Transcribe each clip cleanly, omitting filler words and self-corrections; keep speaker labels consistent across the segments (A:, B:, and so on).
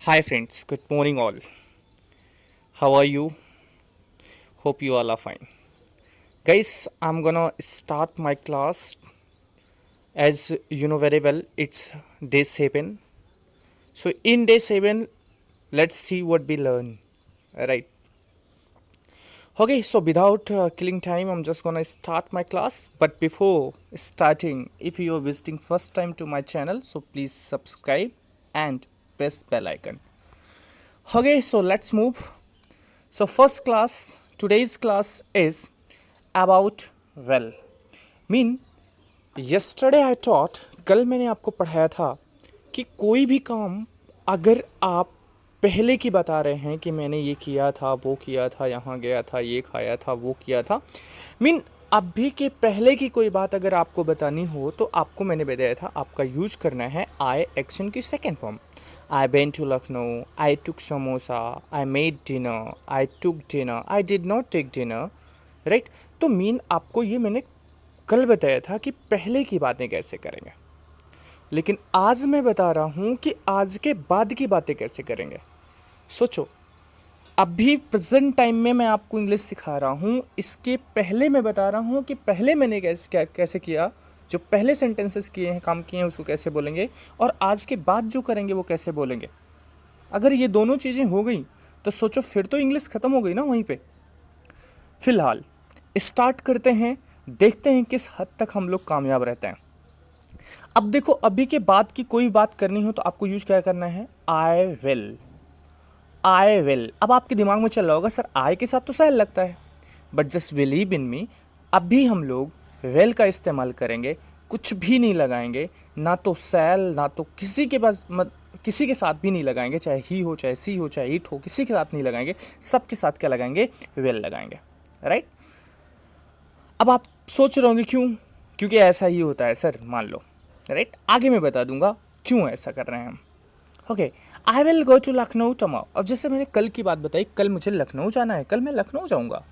A: Hi friends, good morning all. How are you? Hope you all are fine. Guys, I'm gonna start my class. As you know very well, it's day 7. So in day 7, let's see what we learn. Right. Okay, so without killing time, I'm just gonna start my class. But before starting, if you are visiting first time to my channel, so please subscribe and press bell icon. Okay, so let's move. So first class, today's class is about well. Mean yesterday I taught, कल मैंने आपको पढ़ाया था कि कोई भी काम अगर आप पहले की बता रहे हैं कि मैंने ये किया था, वो किया था, यहाँ गया था, ये खाया था, वो किया था, मीन अभी के पहले की कोई बात अगर आपको बतानी हो तो आपको मैंने बताया था आपका यूज करना है आई एक्शन की second form. I went to Lucknow, I took samosa, I made dinner, I took dinner, I did not take dinner, right. तो मीन आपको ये मैंने कल बताया था कि पहले की बातें कैसे करेंगे, लेकिन आज मैं बता रहा हूँ कि आज के बाद की बातें कैसे करेंगे. सोचो, अभी प्रेजेंट टाइम में मैं आपको इंग्लिश सिखा रहा हूँ, इसके पहले मैं बता रहा हूँ कि पहले मैंने कैसे किया, जो पहले सेंटेंसेस किए हैं, काम किए हैं, उसको कैसे बोलेंगे, और आज के बाद जो करेंगे वो कैसे बोलेंगे. अगर ये दोनों चीज़ें हो गई तो सोचो फिर तो इंग्लिश ख़त्म हो गई ना वहीं पे. फिलहाल स्टार्ट करते हैं, देखते हैं किस हद तक हम लोग कामयाब रहते हैं. अब देखो, अभी के बाद की कोई बात करनी हो तो आपको यूज क्या करना है, आई विल. I will. अब आपके दिमाग में चल रहा होगा सर आई के साथ तो सैल लगता है, बट जस्ट बिलीव इन मी, अभी हम लोग विल का इस्तेमाल करेंगे, कुछ भी नहीं लगाएंगे, ना तो सैल ना तो किसी के पास किसी के साथ भी नहीं लगाएंगे, चाहे ही हो, चाहे सी हो, चाहे इट हो, किसी के साथ नहीं लगाएंगे, सबके साथ क्या लगाएंगे, विल लगाएंगे. राइट. अब आप सोच रहे होंगे क्यों, क्योंकि ऐसा ही होता है सर, मान लो. राइट. आगे मैं बता दूंगा क्यों ऐसा कर रहे हैं हम. Okay. I will go to Lucknow tomorrow. अब जैसे मैंने कल की बात बताई, कल मुझे लखनऊ जाना है, कल मैं लखनऊ जाऊंगा,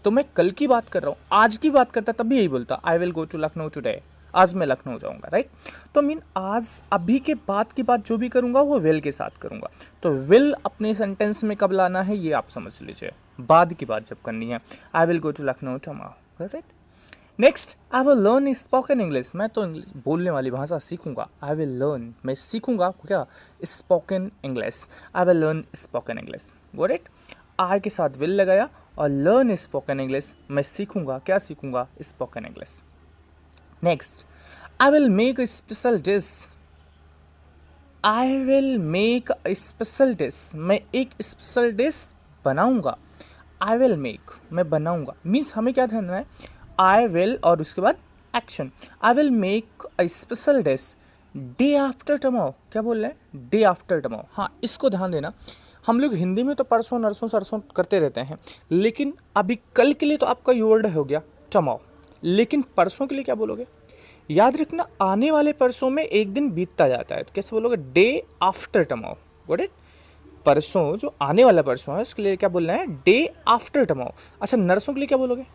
A: तो मैं कल की बात कर रहा हूँ. आज की बात करता तब भी यही बोलता, I will go to Lucknow today, आज मैं लखनऊ जाऊंगा. राइट. तो मीन आज अभी के बाद की बात जो भी करूंगा वो विल के साथ करूंगा. तो विल अपने सेंटेंस में कब लाना है ये आप समझ लीजिए, बाद की बात जब करनी है. I will go to Lucknow tomorrow. Right. Next, I will learn spoken English. मैं तो बोलने वाली भाषा सीखूंगा. आई विल लर्न, मैं सीखूंगा क्या, spoken English. I will learn spoken English. Got it. I के साथ विल लगाया और लर्न स्पोकन इंग्लिश, मैं सीखूंगा, क्या सीखूंगा, spoken English. Next, I will make a special dish. I will make a special dish, मैं एक स्पेशल डिश बनाऊंगा. आई विल मेक, मैं बनाऊंगा, मीन्स हमें क्या ध्यान रखना है, आई विल और उसके बाद action. I will make a special dish day after tomorrow. क्या बोल रहे हैं, डे आफ्टर टुमारो. हाँ, इसको ध्यान देना. हम लोग हिंदी में तो परसों नरसों सरसों करते रहते हैं, लेकिन अभी कल के लिए तो आपका ये वर्ड हो गया टुमारो, लेकिन परसों के लिए क्या बोलोगे, याद रखना आने वाले परसों में एक दिन बीतता जाता है, तो कैसे बोलोगे, day after tomorrow. Got it. परसों जो आने वाला परसों है उसके लिए क्या बोलना है, डे आफ्टर टुमारो. अच्छा, नरसों के लिए क्या बोलोगे,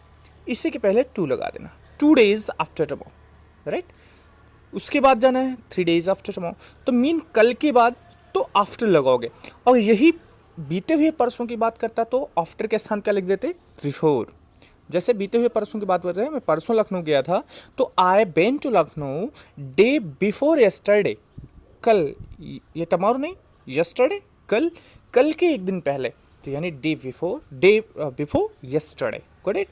A: इसी के पहले टू लगा देना, 2 days आफ्टर टुमारो. राइट. उसके बाद जाना है 3 days आफ्टर टुमारो. तो मीन कल के बाद तो आफ्टर लगाओगे, और यही बीते हुए परसों की बात करता तो आफ्टर के स्थान क्या लिख देते, बिफोर. जैसे बीते हुए परसों की बात कर रहे हैं, मैं परसों लखनऊ गया था, तो I been to Lucknow day before yesterday. कल, ये टुमारो नहीं, यस्टरडे, कल, कल के एक दिन पहले, तो यानी day before yesterday. Got it.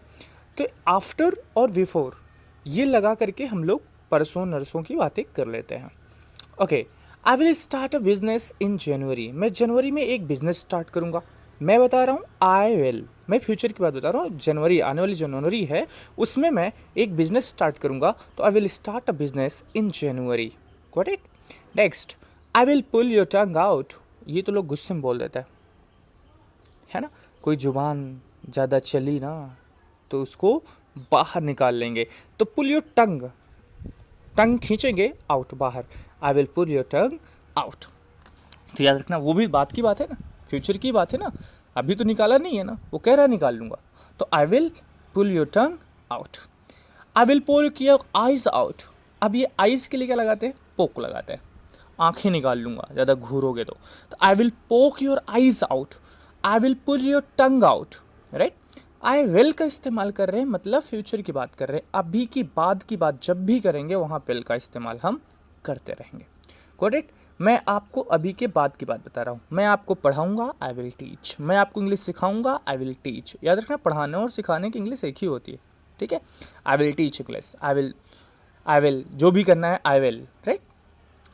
A: तो आफ्टर और बिफोर ये लगा करके हम लोग परसों नरसों की बातें कर लेते हैं. Okay. I will start a business in January. मैं जनवरी में एक बिजनेस स्टार्ट करूंगा. मैं बता रहा हूँ आई विल, मैं फ्यूचर की बात बता रहा हूँ, जनवरी, आने वाली जनवरी है, उसमें मैं एक बिजनेस स्टार्ट करूंगा, तो I will start a business in January. Got it. Next, I will pull your tongue out. ये तो लोग गुस्से में बोल देते हैं, है ना, कोई जुबान ज़्यादा चली ना तो उसको बाहर निकाल लेंगे, तो पुल योर टंग, टंग खींचेंगे, आउट, बाहर. I will pull your tongue out. तो याद रखना वो भी बात की बात है ना, फ्यूचर की बात है ना, अभी तो निकाला नहीं है ना, वो कह रहा निकाल लूँगा, तो I will pull your tongue out. I will pull your eyes out. अब ये आइज के लिए क्या लगाते हैं, पोक लगाते हैं. आंखें निकाल लूंगा ज़्यादा घूरोगे तो I will poke your eyes out, I will pull your tongue out, right. I will का इस्तेमाल कर रहे हैं मतलब फ्यूचर की बात कर रहे हैं, अभी की बाद की बात जब भी करेंगे वहाँ विल का इस्तेमाल हम करते रहेंगे। Got it. मैं आपको अभी के बाद की बात बता रहा हूँ। मैं आपको पढ़ाऊंगा, आई विल टीच। मैं आपको इंग्लिश सिखाऊंगा, आई विल टीच। याद रखना, पढ़ाने और सिखाने की इंग्लिश एक ही होती है, ठीक है। I will teach English, I will जो भी करना है I will, right.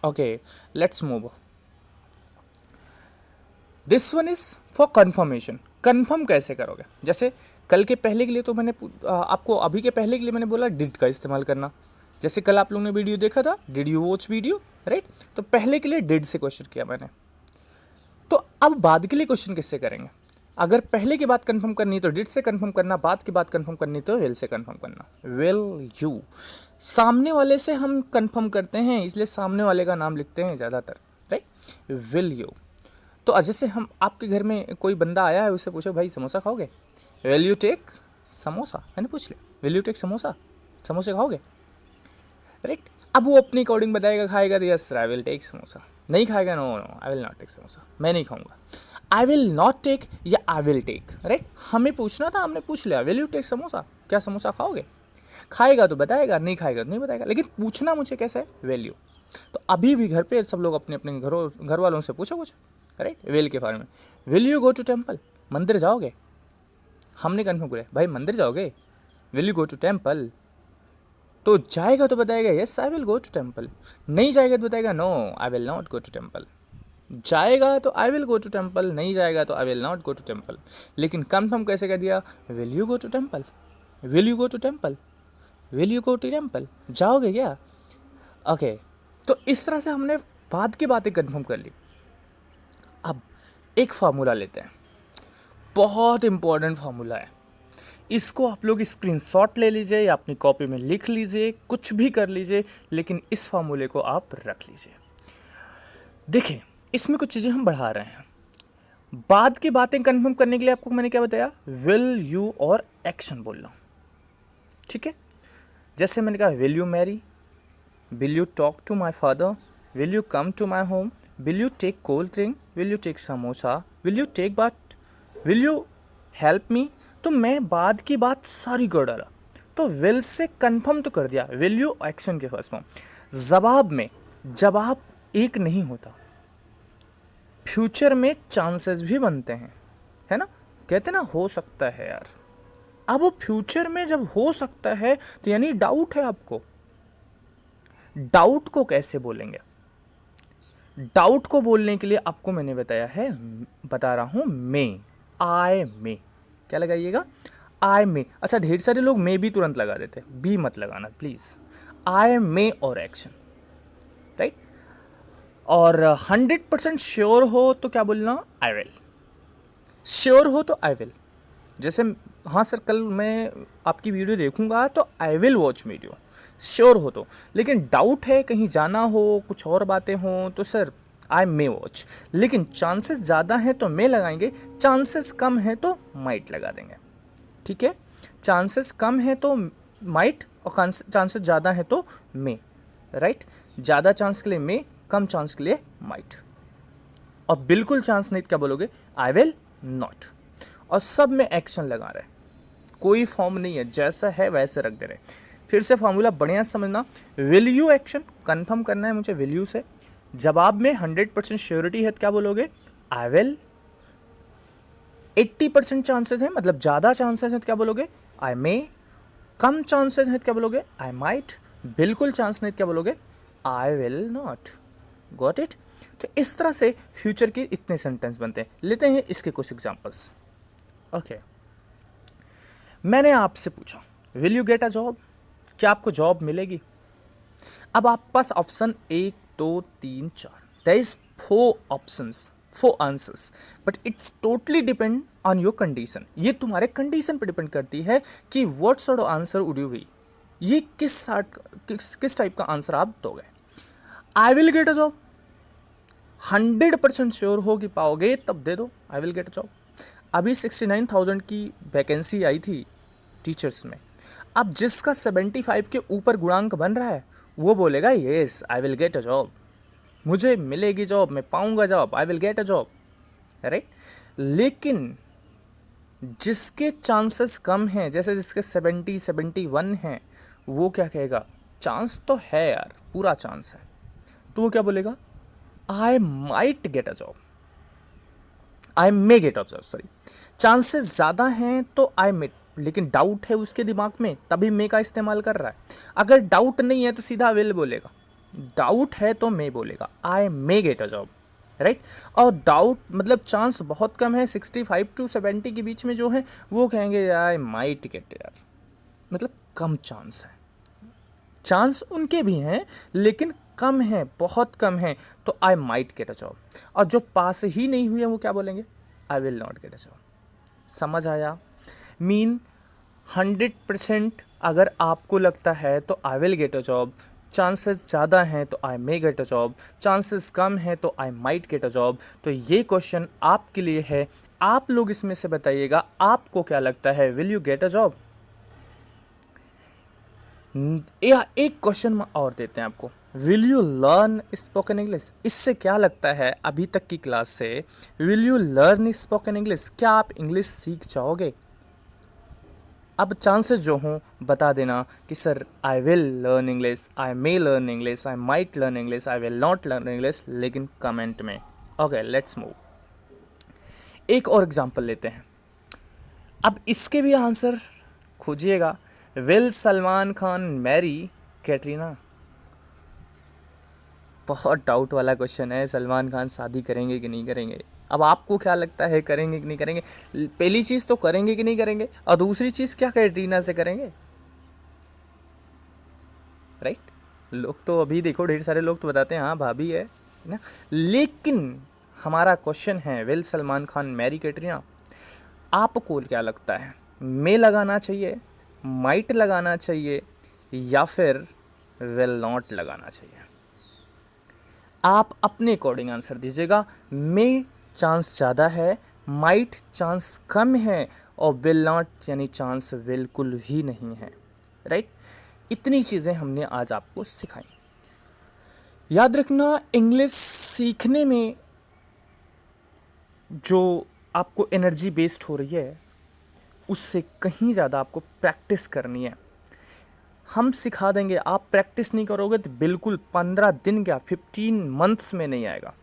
A: Okay, let's move. This one is for conformation. Confirm कैसे करोगे? जैसे कल के पहले के लिए तो मैंने आपको, अभी के पहले के लिए मैंने बोला डिड का इस्तेमाल करना। जैसे कल आप लोगों ने वीडियो देखा था, did you watch video, right. तो पहले के लिए डिड से क्वेश्चन किया मैंने। तो अब बाद के लिए क्वेश्चन किससे करेंगे? अगर पहले की बात कंफर्म करनी तो डिड से कंफर्म करना, बाद की बात कंफर्म करनी तो विल से कंफर्म करना। विल यू, सामने वाले से हम कंफर्म करते हैं इसलिए सामने वाले का नाम लिखते हैं ज़्यादातर, राइट। Will you. तो जैसे हम आपके घर में कोई बंदा आया है, उससे पूछो भाई समोसा खाओगे, विल यू टेक समोसा, मैंने पूछ लिया विल यू टेक समोसा, समोसे खाओगे, राइट। अब वो अपने अकॉर्डिंग बताएगा, खाएगा तो yes I will take samosa, नहीं खाएगा no no I will not take samosa, मैं नहीं खाऊंगा। आई विल नॉट टेक या आई विल टेक, राइट। हमें पूछना था, हमने पूछ लिया विल यू टेक समोसा, क्या समोसा खाओगे? खाएगा तो बताएगा, नहीं खाएगा तो नहीं बताएगा, लेकिन पूछना मुझे कैसे है, विल यू। तो अभी भी घर पे सब लोग अपने अपने घर वालों से पूछो कुछ, राइट, विल के बारे में। Will you go to temple, मंदिर जाओगे? हमने कन्फर्म किया भाई मंदिर जाओगे, will you go to temple. तो जाएगा तो बताएगा yes I will go to temple, नहीं जाएगा तो बताएगा no I will not go to temple. जाएगा तो I will go to temple, नहीं जाएगा तो I will not go to temple. लेकिन कन्फर्म कैसे कर दिया? Will you go to temple, will you go to temple, will you go to temple, जाओगे क्या? ओके, तो इस तरह से हमने बाद की बातें कन्फर्म कर ली। अब एक फार्मूला लेते हैं, बहुत इंपॉर्टेंट फार्मूला है। इसको आप लोग स्क्रीनशॉट ले लीजिए या अपनी कॉपी में लिख लीजिए, कुछ भी कर लीजिए, लेकिन इस फार्मूले को आप रख लीजिए। देखिए, इसमें कुछ चीज़ें हम बढ़ा रहे हैं। बाद की बातें कंफर्म करने के लिए आपको मैंने क्या बताया? विल यू और एक्शन बोलना, ठीक है। जैसे मैंने कहा will you marry, will you talk to my father, will you come to my home, will you take cold drink, will you take samosa, will you take bath, will you help me. तो मैं बाद की बात सारी कर डाला, तो will say confirm तो कर दिया, विल यू एक्शन के फर्स्ट फॉर्म। जवाब में जवाब एक नहीं होता, फ्यूचर में चांसेस भी बनते हैं, है ना। कहते ना हो सकता है यार, अब वो फ्यूचर में जब हो सकता है तो यानी डाउट है आपको। डाउट को कैसे बोलेंगे? डाउट को बोलने के लिए आपको मैंने बता रहा हूं मे, आई मे, क्या लगाइएगा? आई मे। अच्छा, ढेर सारे लोग मे भी तुरंत लगा देते हैं, बी मत लगाना प्लीज। आई मे और एक्शन, राइट। और 100% श्योर हो तो क्या बोलना? I will. श्योर हो तो आई विल। जैसे हाँ सर कल मैं आपकी वीडियो देखूंगा तो I will watch video, sure हो तो। लेकिन डाउट है, कहीं जाना हो, कुछ और बातें हों, तो सर आई मे वॉच। लेकिन चांसेस ज़्यादा हैं तो मे लगाएंगे, चांसेस कम है तो माइट लगा देंगे, ठीक है। चांसेस कम है तो माइट और चांसेस ज़्यादा है तो मे, राइट। ज़्यादा चांस के लिए मे, कम चांस के लिए माइट। और बिल्कुल चांस नहीं तो क्या बोलोगे? आई विल नॉट। और सब में एक्शन लगा रहे, कोई फॉर्म नहीं है, जैसा है वैसे रख दे रहे। फिर से फॉर्मूला बढ़िया समझना, विल यू एक्शन कंफर्म करना है मुझे विल यू से। जवाब में 100% श्योरिटी है तो क्या बोलोगे? I will. 80% चांसेस है मतलब ज़्यादा चांसेस हैं तो क्या बोलोगे? आई मे। कम चांसेस हैं तो क्या बोलोगे? I might. बिल्कुल चांस नहीं तो क्या बोलोगे? आई विल नॉट। Got it. तो इस तरह से फ्यूचर के इतने सेंटेंस बनते हैं। लेते हैं इसके कुछ एग्जांपल्स। ओके, मैंने आपसे पूछा will you get a job, क्या आपको जॉब मिलेगी? अब आपके पास option 1 2 3 4, there is 4 options, 4 answers, but it's totally depend on your condition. ये तुम्हारे कंडीशन पर डिपेंड करती है कि what sort of answer would you be, ये किस टाइप का आंसर आप दोगे। I will get a job, 100% sure हो कि पाओगे तब दे दो आई विल गेट अ जॉब। अभी 69,000 की वैकेंसी आई थी टीचर्स में। अब जिसका 75 के ऊपर गुणांक बन रहा है वो बोलेगा yes I will get a job, मुझे मिलेगी जॉब, मैं पाऊंगा job, I will get a job, right. लेकिन जिसके चांसेस कम हैं, जैसे जिसके 71 हैं, वो क्या कहेगा, चांस तो है यार, पूरा चांस है, तो वो क्या बोलेगा, आई might get a job, I may get a job, sorry. Chances ज़्यादा हैं तो आई मे, लेकिन डाउट है उसके दिमाग में, तभी मे का इस्तेमाल कर रहा है। अगर डाउट नहीं है तो सीधा विल बोलेगा, डाउट है तो मे बोलेगा, I may get a job, right. और डाउट मतलब चांस बहुत कम है, 65 to 70 के बीच में जो है, वो कहेंगे आई माइट गेट, यार मतलब कम चांस है। चांस उनके भी हैं लेकिन कम है, बहुत कम है, तो I might get a job. और जो पास ही नहीं हुए वो क्या बोलेंगे, I will not get a job. समझ आया? मीन 100% अगर आपको लगता है तो I will get a job, chances ज़्यादा हैं तो I may get a job, chances कम हैं तो I might get a job. तो ये क्वेश्चन आपके लिए है, आप लोग इसमें से बताइएगा आपको क्या लगता है, will you get a job? या एक क्वेश्चन और देते हैं आपको, will you learn spoken English? इससे क्या लगता है अभी तक की क्लास से, will you learn spoken English? क्या आप इंग्लिश सीख जाओगे? अब चांसेस जो हों बता देना कि sir I will learn English, I may learn English, I might learn English, I will not learn English, लेकिन कमेंट में। Okay, let's move. एक और एग्जांपल लेते हैं, अब इसके भी आंसर खोजिएगा। Will Salman Khan marry Katrina? बहुत डाउट वाला क्वेश्चन है, सलमान खान शादी करेंगे कि नहीं करेंगे। अब आपको क्या लगता है, करेंगे कि नहीं करेंगे? पहली चीज़ तो करेंगे कि नहीं करेंगे, और दूसरी चीज़ क्या कैटरीना से करेंगे, राइट। लोग तो अभी देखो, ढेर सारे लोग तो बताते हैं हाँ भाभी है ना, लेकिन हमारा क्वेश्चन है विल सलमान खान मैरी कैटरीना? आपको क्या लगता है, मे लगाना चाहिए, माइट लगाना चाहिए, या फिर विल नॉट लगाना चाहिए? आप अपने अकॉर्डिंग आंसर दीजिएगा। मे चांस ज़्यादा है, माइट चांस कम है, और विल नॉट यानी चांस बिल्कुल ही नहीं है, राइट। इतनी चीज़ें हमने आज आपको सिखाई। याद रखना, इंग्लिश सीखने में जो आपको एनर्जी वेस्ट हो रही है, उससे कहीं ज़्यादा आपको प्रैक्टिस करनी है। हम सिखा देंगे, आप प्रैक्टिस नहीं करोगे तो बिल्कुल 15 दिन क्या 15 मंथ्स में नहीं आएगा।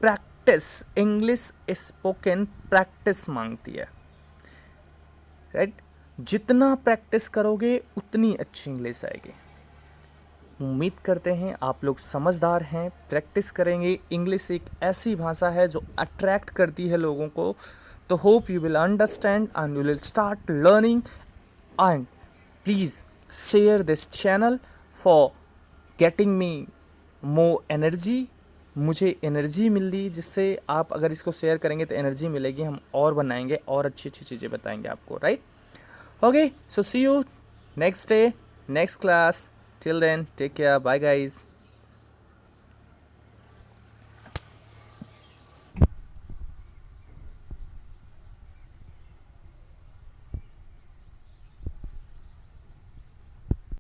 A: प्रैक्टिस, इंग्लिश स्पोकन प्रैक्टिस मांगती है, राइट। जितना प्रैक्टिस करोगे उतनी अच्छी इंग्लिश आएगी। उम्मीद करते हैं आप लोग समझदार हैं, प्रैक्टिस करेंगे। इंग्लिश एक ऐसी भाषा है जो अट्रैक्ट करती है लोगों को। तो hope you will understand and you will start learning, and please share this channel for getting me more energy. मुझे एनर्जी मिल रही, जिससे आप अगर इसको शेयर करेंगे तो एनर्जी मिलेगी, हम और बनाएंगे और अच्छी अच्छी चीज़ें बताएंगे आपको, right. Okay, so see you next day, next class. Till then, take care. Bye, guys.